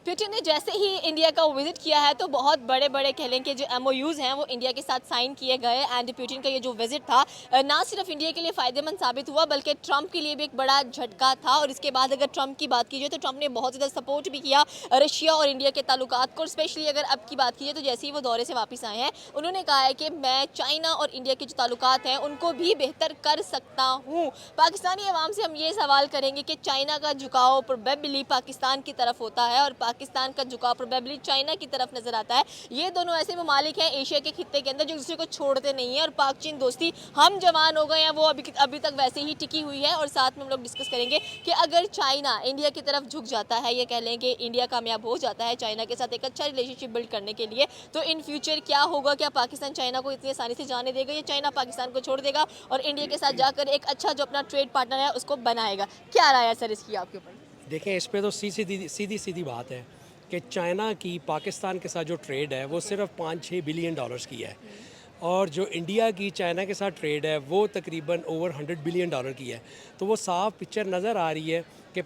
Putin ने जैसे ही India का विजिट किया है तो बहुत बड़े बड़े कह लें कि जो एमओयूज हैं वो इंडिया के साथ साइन किए गए। एंड पुतिन का ये जो विजिट था ना सिर्फ इंडिया के लिए फ़ायदेमंद साबित हुआ बल्कि ट्रंप के लिए भी एक बड़ा झटका था। और इसके बाद अगर ट्रंप की बात की जाए तो ट्रंप ने बहुत ज़्यादा सपोर्ट भी किया रशिया और इंडिया के ताल्लुकात को। और स्पेशली अगर अब की बात की जाए तो जैसे ही वो दौरे से वापस आए हैं उन्होंने कहा है कि मैं चाइना और इंडिया के जो ताल्लुकात हैं उनको भी बेहतर कर सकता हूँ। पाकिस्तानी अवाम से हम ये सवाल करेंगे कि चाइना का झुकाव प्रोबेबली पाकिस्तान की तरफ होता है और पाकिस्तान का झुकाव प्रोबेबली चाइना की तरफ नजर आता है। ये दोनों ऐसे ममालिक हैं एशिया के खित्ते के अंदर जो दूसरे को छोड़ते नहीं है। और पाक चीन दोस्ती हम जवान हो गए हैं वो अभी तक वैसे ही टिकी हुई है। और साथ में हम लोग डिस्कस करेंगे कि अगर चाइना इंडिया की तरफ झुक जाता है, ये कह लें कि इंडिया कामयाब हो जाता है चाइना के साथ एक अच्छा रिलेशनशिप बिल्ड करने के लिए, तो इन फ्यूचर क्या होगा? क्या पाकिस्तान चाइना को इतनी आसानी से जाने देगा या चाइना पाकिस्तान को छोड़ देगा और इंडिया के साथ जाकर एक अच्छा जो अपना ट्रेड पार्टनर है उसको बनाएगा? क्या राय है सर इसकी आपके ऊपर? देखें, इस पे तो सीधी सीधी बात है कि चाइना की पाकिस्तान के साथ जो ट्रेड है वो सिर्फ 5-6 बिलियन डॉलर्स की है और जो इंडिया की चाइना के साथ ट्रेड है वो तकरीबन ओवर 100 बिलियन डॉलर की है। तो वो साफ पिक्चर नज़र आ रही है कि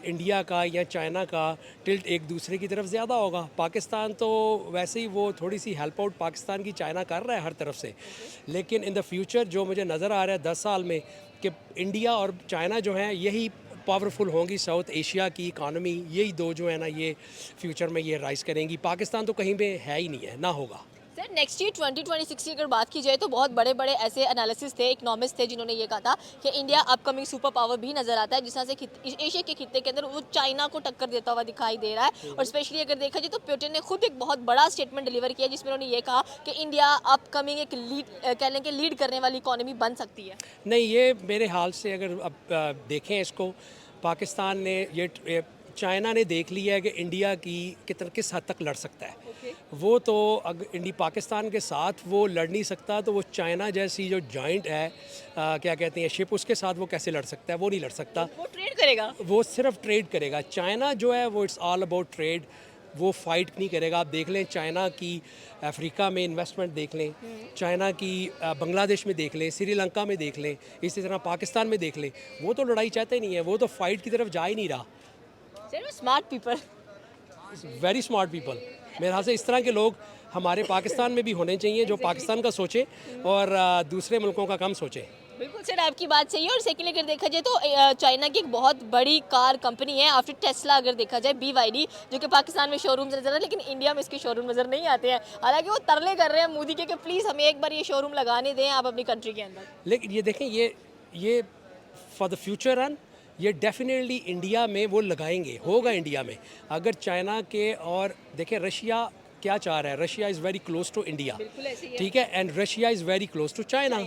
इंडिया का या चाइना का टिल्ट एक दूसरे की तरफ ज़्यादा होगा। पाकिस्तान तो वैसे ही वो थोड़ी सी हेल्प आउट पाकिस्तान की चाइना कर रहा है हर तरफ से, लेकिन इन द फ्यूचर जो मुझे नज़र आ रहा है 10 साल में कि इंडिया और चाइना जो है यही पावरफुल होंगी साउथ एशिया की इकानमी, यही दो जो है ना ये फ्यूचर में ये राइज करेंगी। पाकिस्तान तो कहीं पे है ही नहीं है, ना होगा। सर नेक्स्ट ईयर 2026 की अगर बात की जाए तो बहुत बड़े बड़े ऐसे एनालिसिस थे, इकोनॉमिस्ट थे जिन्होंने ये कहा था कि इंडिया अपकमिंग सुपर पावर भी नजर आता है जिस तरह से एशिया के खित्ते के अंदर वो चाइना को टक्कर देता हुआ दिखाई दे रहा है। और स्पेशली अगर देखा जाए तो पुतिन ने खुद एक बहुत बड़ा स्टेटमेंट डिलीवर किया जिसमें उन्होंने ये कहा कि इंडिया अपकमिंग एक कह लें कि लीड करने वाली इकोनॉमी बन सकती है। नहीं, ये मेरे हाल से अगर अब देखें इसको, पाकिस्तान ने ये चाइना ने देख लिया है कि इंडिया की किस हद तक लड़ सकता है। वो तो अगर इंडिया पाकिस्तान के साथ वो लड़ नहीं सकता तो वो चाइना जैसी जो जॉइंट है क्या कहते हैं शिप, उसके साथ वो कैसे लड़ सकता है? वो नहीं लड़ सकता। वो ट्रेड करेगा, वो सिर्फ ट्रेड करेगा। चाइना जो है वो इट्स ऑल अबाउट ट्रेड, वो फाइट नहीं करेगा। आप देख लें चाइना की अफ्रीका में इन्वेस्टमेंट देख लें, चाइना की बांग्लादेश में देख लें, श्रीलंका में देख लें, इसी तरह पाकिस्तान में देख लें। वो तो लड़ाई चाहते ही नहीं है, वो तो फाइट की तरफ जा ही नहीं रहा। Smart people, very smart people. मेरे ख्याल से इस तरह के लोग हमारे पाकिस्तान में भी होने चाहिए जो पाकिस्तान का सोचे और दूसरे मुल्कों का कम सोचे। बिल्कुल सर आपकी बात सही है। और सेकेंडली अगर देखा जाए तो चाइना की एक बहुत बड़ी कार कंपनी है आफ्टर टेस्ला, अगर देखा जाए BYD, जो कि पाकिस्तान में शोरूम नजर है लेकिन इंडिया में इसके शोरूम नजर नहीं आते हैं। हालांकि वो तरले कर रहे हैं मोदी के कि प्लीज़ हमें एक बार ये शोरूम लगाने दें आप अपनी कंट्री के अंदर। लेकिन ये देखें, ये फॉर द फ्यूचर रन ये डेफिनेटली इंडिया में वो लगाएंगे, होगा इंडिया में। अगर चाइना के और देखें रशिया क्या चाह रहा है, Russia is very close to India, ठीक है, and Russia is very close to China.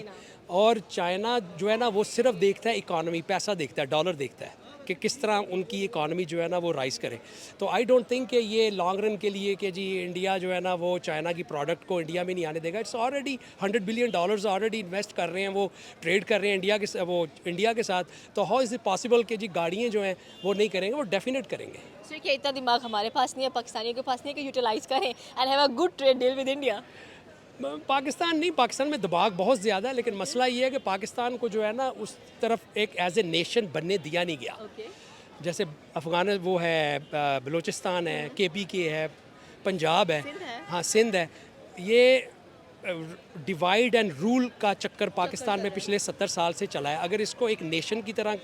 और चाइना जो है ना वो सिर्फ देखता है इकॉनमी, पैसा देखता है, डॉलर देखता है कि किस तरह उनकी इकॉनमी जो है ना वो राइज करे। तो आई डोंट थिंक कि ये लॉन्ग रन के लिए कि जी इंडिया जो है ना वो चाइना की प्रोडक्ट को इंडिया में नहीं आने देगा। It's already 100 billion dollars already invest कर रहे हैं, वो ट्रेड कर रहे हैं इंडिया के साथ। तो हाउ इज़ इट पॉसिबल कि जी गाड़ियाँ जो हैं वो नहीं करेंगे? वो डेफिनेट करेंगे। सर क्या इतना दिमाग हमारे पास नहीं है, पाकिस्तानियों के पास नहीं है कि यूटिलाइज करें and have a good trade deal with India? Pakistan में दबाव बहुत ज़्यादा है, लेकिन मसला ये है कि पाकिस्तान को जो है ना उस तरफ एक एज ए नेशन बनने दिया नहीं गया। जैसे अफ़गान वो है, बलूचिस्तान है, KPK है, पंजाब है, हाँ सिंध है। ये डिवाइड एंड रूल का चक्कर पाकिस्तान में पिछले 70 साल से चला है। अगर इसको एक नेशन की तरह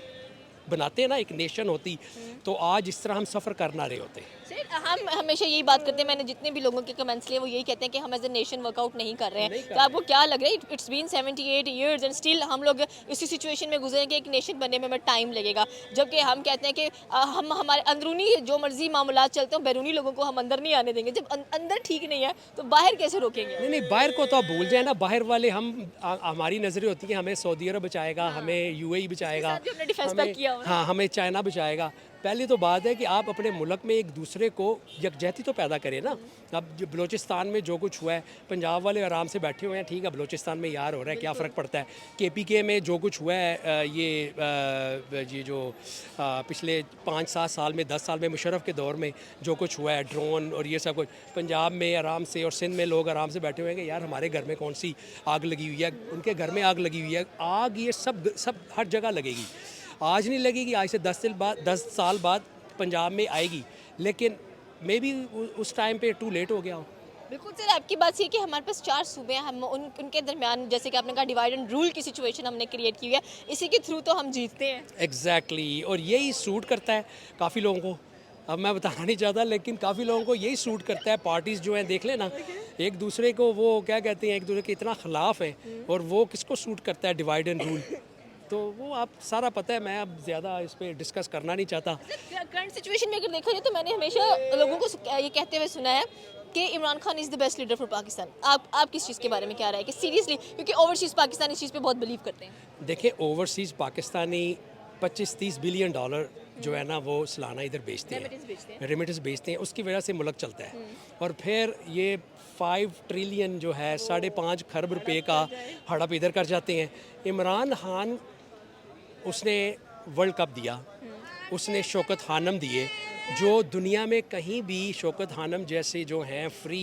बनाते ना, एक नेशन होती, तो आज इस तरह हम सफ़र कर ना रहे होते। सर हम हमेशा यही बात करते हैं, मैंने जितने भी लोगों के कमेंट्स लिए वो यही कहते हैं कि हम एज ए नेशन वर्कआउट नहीं कर रहे हैं। तो आपको क्या लग रहा है it's been 78 years and still हम लोग इसी सिचुएशन में गुजरे कि एक नेशन बनने में हमें टाइम लगेगा, जबकि हम कहते हैं कि हम हमारे अंदरूनी जो मर्जी मामलात चलते हैं बैरूनी लोगों को हम अंदर नहीं आने देंगे। जब अंदर ठीक नहीं है तो बाहर कैसे रोकेंगे? नहीं, बाहर को तो आप भूल जाए ना। बाहर वाले हमारी नज़रें होती हैं हमें सऊदी अरब बचाएगा, हमें UAE बचाएगा, हाँ हमें चाइना बचाएगा। पहली तो बात है कि आप अपने मुल्क में एक दूसरे को यकजहती तो पैदा करें ना। अब जो बलूचिस्तान में जो कुछ हुआ है, पंजाब वाले आराम से बैठे हुए हैं, ठीक है बलूचिस्तान में यार हो रहा है, क्या फ़र्क पड़ता है। KPK में जो कुछ हुआ है, ये जो पिछले 5-7 साल में 10 साल में मुशर्रफ के दौर में जो कुछ हुआ है, ड्रोन और ये सब कुछ, पंजाब में आराम से और सिंध में लोग आराम से बैठे हुए हैं कि यार हमारे घर में कौन सी आग लगी हुई है, उनके घर में आग लगी हुई है। आग ये सब हर जगह लगेगी, आज नहीं लगेगी, आज से 10 साल बाद पंजाब में आएगी। लेकिन मे बी उस टाइम पे टू लेट हो गया हो। बिल्कुल सर, आपकी बात सही है कि हमारे पास 4 सूबे हैं, हम उनके दरमियान जैसे कि आपने कहा डिवाइड एंड रूल की सिचुएशन हमने क्रिएट की हुई है, इसी के थ्रू तो हम जीतते हैं। एग्जैक्टली और यही सूट करता है काफ़ी लोगों को। अब मैं बताना नहीं चाहता लेकिन काफ़ी लोगों को यही सूट करता है। पार्टीज़ जो हैं देख लेना, एक दूसरे को वो क्या कहते हैं, एक दूसरे के इतना ख़िलाफ़ है और वो किसको सूट करता है, डिवाइड एंड रूल। तो वो आप सारा पता है, मैं अब ज़्यादा इस पर डिस्कस करना नहीं चाहता। करंट सिचुएशन में अगर देखा जाए तो मैंने हमेशा लोगों को ये कहते हुए सुना है कि Imran Khan is the best leader for Pakistan. आप किस चीज़ के बारे में क्या राय है कि सीरियसली, क्योंकि ओवरसीज़ पाकिस्तान इस चीज़ पे बहुत बिलीव करते हैं। देखिए ओवरसीज़ पाकिस्तानी 25-30 बिलियन डॉलर जो है ना वो सालाना इधर बेचते Remittance बेचते हैं, रेमिटेंस बेचते हैं, उसकी वजह से मुल्क चलता है। और फिर ये 5 ट्रिलियन जो है 5.5 खरब रुपए का हड़प इधर कर जाते हैं। इमरान खान उसने वर्ल्ड कप दिया, उसने शौकत खानम दिए, जो दुनिया में कहीं भी शौकत खानम जैसे जो हैं फ्री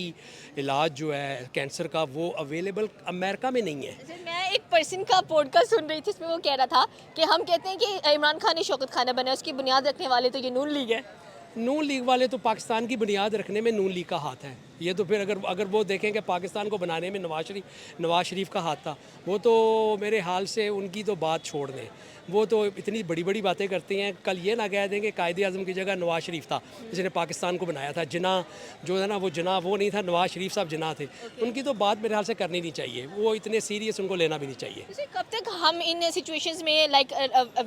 इलाज जो है कैंसर का वो अवेलेबल अमेरिका में नहीं है। अच्छा, मैं एक पर्सन का पॉडकास्ट सुन रही थी, इसमें वो कह रहा था कि हम कहते हैं कि इमरान खान ने शौकत खाना बनाया, उसकी बुनियाद रखने वाले तो ये नून लीग है। नून लीग वाले तो पाकिस्तान की बुनियाद रखने में नून लीग का हाथ है। ये तो फिर अगर वो देखें कि पाकिस्तान को बनाने में नवाज शरीफ का हाथ था, वो तो मेरे हाल से उनकी तो बात छोड़ दें। वो तो इतनी बड़ी बड़ी बातें करते हैं, कल ये ना कह दें कि कायदे आज़म की जगह नवाज शरीफ था जिसने पाकिस्तान को बनाया था। जिना जो है ना वो जिना वो नहीं था, नवाज शरीफ साहब जिना थे। उनकी तो बात मेरे हाल से करनी नहीं चाहिए, वो इतने सीरियस उनको लेना भी नहीं चाहिए। जैसे कब तक हम इन सिचुएशंस में लाइक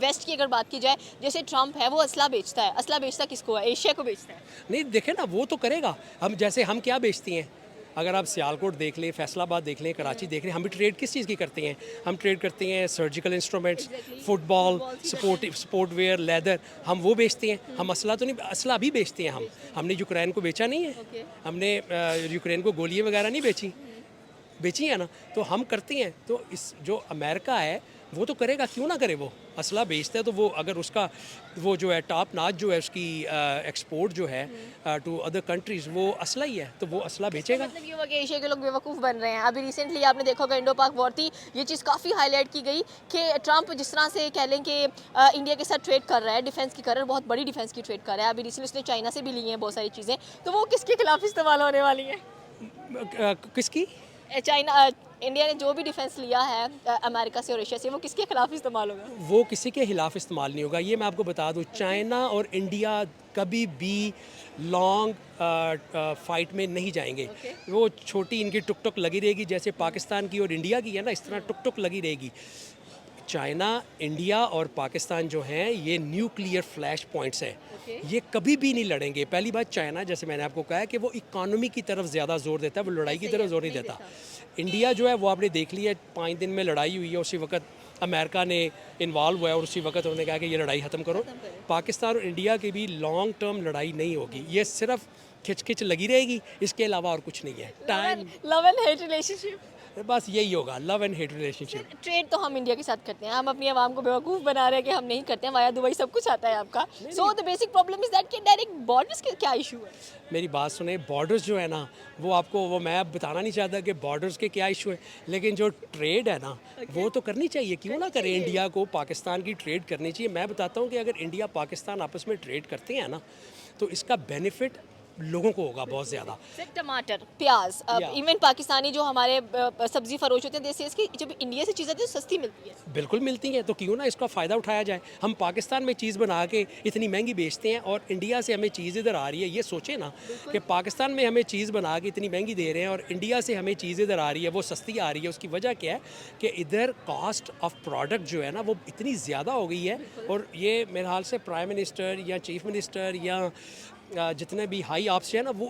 वेस्ट की अगर बात की जाए, जैसे ट्रम्प है वो असला बेचता है, असला बेचता किसको है? एशिया को बेचता है। नहीं देखे ना, वो तो करेगा। हम जैसे हम क्या बेचते हैं, अगर आप सियालकोट देख लें, फैसलाबाद देख लें, कराची देख लें, हम भी ट्रेड किस चीज़ की करते हैं? हम ट्रेड करते हैं surgical instruments, football, sport wear, leather, हम वो बेचते हैं। हम असला तो नहीं, असला भी बेचते हैं हम। हमने यूक्रेन को बेचा नहीं है, हमने यूक्रेन को गोलियां वगैरह नहीं बेची है ना, तो हम करते हैं। तो इस जो अमेरिका है वो तो करेगा, क्यों ना करे? वो असला बेचता है तो वो अगर उसका वो जो है टॉप नाच जो है उसकी एक्सपोर्ट जो है टू अदर कंट्रीज़ वो असला ही है, तो वो असला बेचेगा। मतलब ये हुआ कि एशिया के लोग बेवकूफ़ बन रहे हैं। अभी रिसेंटली आपने देखा होगा इंडो पाक वॉर थी, ये चीज़ काफ़ी हाईलाइट की गई कि ट्रम्प जिस तरह से कह लें कि इंडिया के साथ ट्रेड कर रहा है, डिफेंस की कर रहा है, बहुत बड़ी डिफेंस की ट्रेड कर रहा है। अभी रिसेंटली उसने चाइना से भी ली हैं बहुत सारी चीज़ें, तो वो किसके खिलाफ इस्तेमाल होने वाली हैं? किसकी? चाइना इंडिया ने जो भी डिफेंस लिया है अमेरिका से और रशिया से, वो किसके खिलाफ इस्तेमाल होगा? वो किसी के खिलाफ इस्तेमाल नहीं होगा, ये मैं आपको बता दूं। चाइना और इंडिया कभी भी लॉन्ग फाइट में नहीं जाएंगे। वो छोटी इनकी टुक टुक लगी रहेगी, जैसे पाकिस्तान की और इंडिया की है ना, इस तरह टुक टुक लगी रहेगी। चाइना, इंडिया और पाकिस्तान जो हैं ये न्यूक्लियर फ्लैश पॉइंट्स हैं। ये कभी भी नहीं लड़ेंगे। पहली बात, चाइना जैसे मैंने आपको कहा है कि वो इकॉनमी की तरफ ज़्यादा जोर देता है, वो लड़ाई की तरफ जोर नहीं देता। इंडिया जो है वो आपने देख लिया, 5 दिन में लड़ाई हुई है, उसी वक्त अमेरिका ने इन्वॉल्व हुआ है और उसी वक्त उन्होंने कहा कि ये लड़ाई ख़त्म करो। पाकिस्तान और इंडिया की भी लॉन्ग टर्म लड़ाई नहीं होगी, ये सिर्फ खिच लगी रहेगी, इसके अलावा और कुछ नहीं है। Time, love and hate relationship, बस यही होगा, love and hate relationship. Trade तो हम इंडिया के साथ करते हैं, हम अपनी आवाम को बेवकूफ़ बना रहे हैं कि हम नहीं करते हैं, वाया दुबई सब कुछ आता है आपका। So the basic problem is that कि डायरेक्ट बॉर्डर्स के क्या इशू है? मेरी बात सुने, बॉर्डर्स जो है ना वो आपको, वो मैं अब बताना नहीं चाहता कि बॉर्डर्स के क्या इशू है, लेकिन जो ट्रेड है ना वो तो करनी चाहिए। क्यों ना करें? इंडिया को पाकिस्तान की ट्रेड करनी चाहिए। मैं बताता हूँ कि अगर इंडिया पाकिस्तान आपस में ट्रेड करते हैं ना तो इसका बेनिफिट लोगों को होगा बहुत ज़्यादा। सिर्फ टमाटर, प्याज, इवन पाकिस्तानी जो हमारे सब्जी फरोश होते हैं देश से, इसकी जब इंडिया से चीज़ें आती है तो सस्ती मिलती है। बिल्कुल मिलती हैं, तो क्यों ना इसका फ़ायदा उठाया जाए। हम पाकिस्तान में चीज़ बना के इतनी महंगी बेचते हैं और इंडिया से हमें चीज़ इधर आ रही है। ये सोचें ना कि पाकिस्तान में हमें चीज़ बना के इतनी महंगी दे रहे हैं और इंडिया से हमें चीज़ इधर आ रही है, वो सस्ती आ रही है। उसकी वजह क्या है कि इधर कॉस्ट ऑफ प्रोडक्ट जो है ना वो इतनी ज़्यादा हो गई है। और ये मेरे हाल से प्राइम मिनिस्टर या चीफ मिनिस्टर या जितने भी हाई ऑप्स हैं ना वो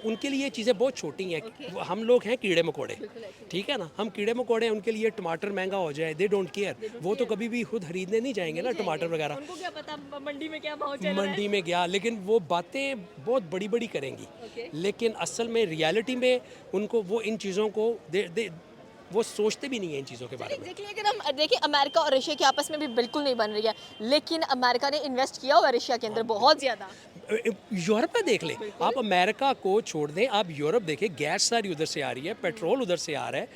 उनके लिए चीज़ें बहुत छोटी हैं। हम लोग हैं कीड़े मकोड़े, ठीक है ना, हम कीड़े मकोड़े हैं। उनके लिए टमाटर महंगा हो जाए, दे डोंट केयर। वो तो कभी भी खुद खरीदने नहीं जाएंगे ना टमाटर वगैरह। उनको क्या पता मंडी में क्या भाव चल रहा है? मंडी में गया, लेकिन वो बातें बहुत बड़ी बड़ी करेंगी, लेकिन असल में रियलिटी में उनको वो इन चीज़ों को वो सोचते भी नहीं है इन चीज़ों के बारे में। देखिए, अगर हम देखिए अमेरिका और रशिया की आपस में भी बिल्कुल नहीं बन रही है, लेकिन अमेरिका ने इन्वेस्ट किया हुआ है रशिया के अंदर बहुत ज़्यादा। यूरोप में देख लें आप, अमेरिका को छोड़ दें, आप यूरोप देखें, गैस सारी उधर से आ रही है, पेट्रोल उधर से आ रहा है,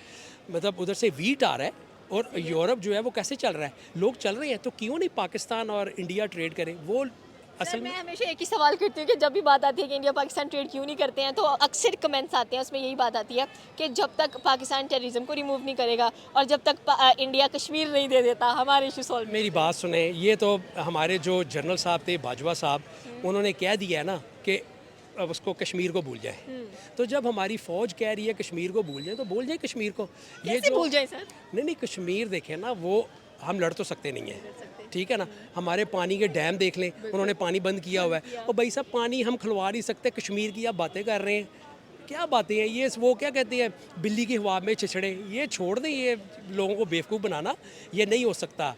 मतलब उधर से वीट आ रहा है। और यूरोप जो है वो कैसे चल रहा है? लोग चल रहे हैं, तो क्यों नहीं पाकिस्तान और इंडिया ट्रेड करें? वो असल में मैं हमेशा एक ही सवाल करती हूँ कि जब भी बात आती है कि इंडिया पाकिस्तान ट्रेड क्यों नहीं करते हैं तो अक्सर कमेंट्स आते हैं, उसमें यही बात आती है कि जब तक पाकिस्तान टेररिज्म को रिमूव नहीं करेगा और जब तक इंडिया कश्मीर नहीं दे देता हमारे इशू सॉल्व मेरी बात सुने, ये तो हमारे जो जनरल साहब थे बाजवा साहब, उन्होंने कह दिया है ना कि अब उसको कश्मीर को भूल जाए। तो जब हमारी फ़ौज कह रही है कश्मीर को भूल जाए तो भूल जाए कश्मीर को। कैसे भूल जाए सर? नहीं कश्मीर देखें ना, वो हम लड़ तो सकते नहीं हैं, ठीक है ना। हमारे पानी के डैम देख लें, उन्होंने पानी बंद किया हुआ है। और भाई साहब पानी हम खिलवा नहीं सकते, कश्मीर की आप बातें कर रहे हैं, क्या बातें हैं ये? वो क्या कहते हैं, बिल्ली की हवा में छिछड़े, ये छोड़ दें, ये लोगों को बेवकूफ़ बनाना ये नहीं हो सकता।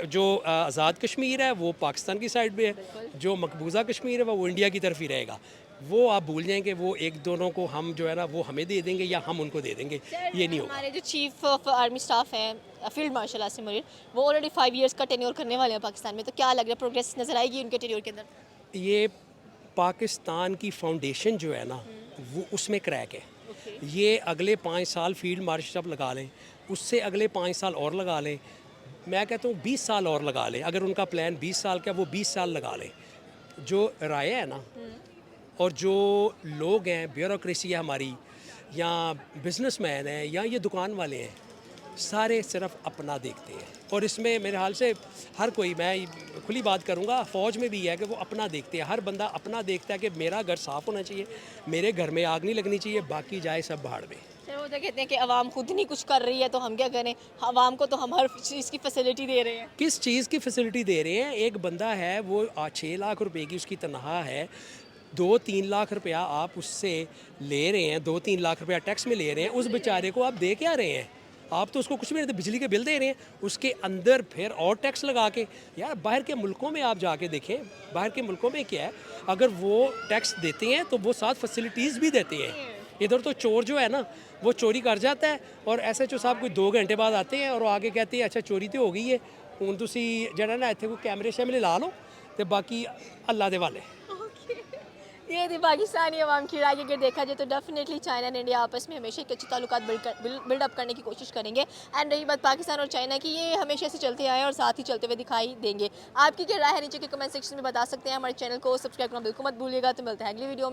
जो आज़ाद कश्मीर है वो पाकिस्तान की साइड पे है, जो मकबूजा कश्मीर है वो इंडिया की तरफ ही रहेगा। वो आप भूल जाएंगे, वो एक दोनों को हम जो है ना वो हमें दे देंगे या हम उनको दे देंगे, ये नहीं होगा। हमारे जो चीफ ऑफ आर्मी स्टाफ हैं फील्ड मार्शल आसिम मुनीर, वो ऑलरेडी 5 इयर्स का टेन्योर करने वाले हैं पाकिस्तान में, तो क्या लग रहा है प्रोग्रेस नजर आएगी उनके टेन्योर के अंदर? ये पाकिस्तान की फाउंडेशन जो है ना वो उसमें क्रैक है। ये अगले 5 साल फील्ड मार्शल लगा लें, उससे अगले 5 साल और लगा लें, मैं कहता हूँ 20 साल और लगा लें। अगर उनका प्लान 20 साल का, वो 20 साल लगा लें। जो राय है ना और जो लोग हैं, ब्यूरोक्रेसी है हमारी, या बिजनेसमैन हैं या ये दुकान वाले हैं, सारे सिर्फ अपना देखते हैं। और इसमें मेरे हाल से हर कोई, मैं खुली बात करूंगा, फ़ौज में भी है कि वो अपना देखते हैं। हर बंदा अपना देखता है कि मेरा घर साफ़ होना चाहिए, मेरे घर में आग नहीं लगनी चाहिए, बाकी जाए सब भाड़ में। सर वो तो कहते हैं कि अवाम खुद नहीं कुछ कर रही है तो हम क्या करें, अवाम को तो हम हर चीज़ की फैसिलिटी दे रहे हैं। किस चीज़ की फैसिलिटी दे रहे हैं? एक बंदा है वो 6 लाख रुपए की उसकी तनख्वाह है, 2-3 लाख रुपया आप उससे ले रहे हैं, 2-3 लाख रुपया टैक्स में ले रहे हैं, उस बेचारे को आप दे क्या रहे हैं? आप तो उसको कुछ भी नहीं देते, बिजली के बिल दे रहे हैं, उसके अंदर फिर और टैक्स लगा के। यार बाहर के मुल्कों में आप जाके देखें, बाहर के मुल्कों में क्या है, अगर वो टैक्स देते हैं तो वो साथ फैसिलिटीज़ भी देते हैं। इधर तो चोर जो है ना वो चोरी कर जाता है और SHO साहब कोई 2 घंटे बाद आते हैं और आगे कहते हैं अच्छा चोरी तो हो गई है, हुण तुसी जरा ना इत्थे कोई कैमरे शैमरे ला लो तो बाकी अल्लाह दे वाले। ये थी पाकिस्तानी अवाम की राय। अगर देखा जाए तो डेफिनेटली चाइना एंड इंडिया आपस में हमेशा एक अच्छे ताल्लुकात बिल्डअप करने की कोशिश करेंगे। एंड रही बात पाकिस्तान और चाइना की, ये हमेशा से चलते आए और साथ ही चलते हुए दिखाई देंगे। आपकी क्या राय है नीचे के कमेंट सेक्शन में बता सकते हैं। हमारे चैनल को सब्सक्राइब करना बिल्कुल मत भूलिएगा। तो मिलते हैं अगली वीडियो में।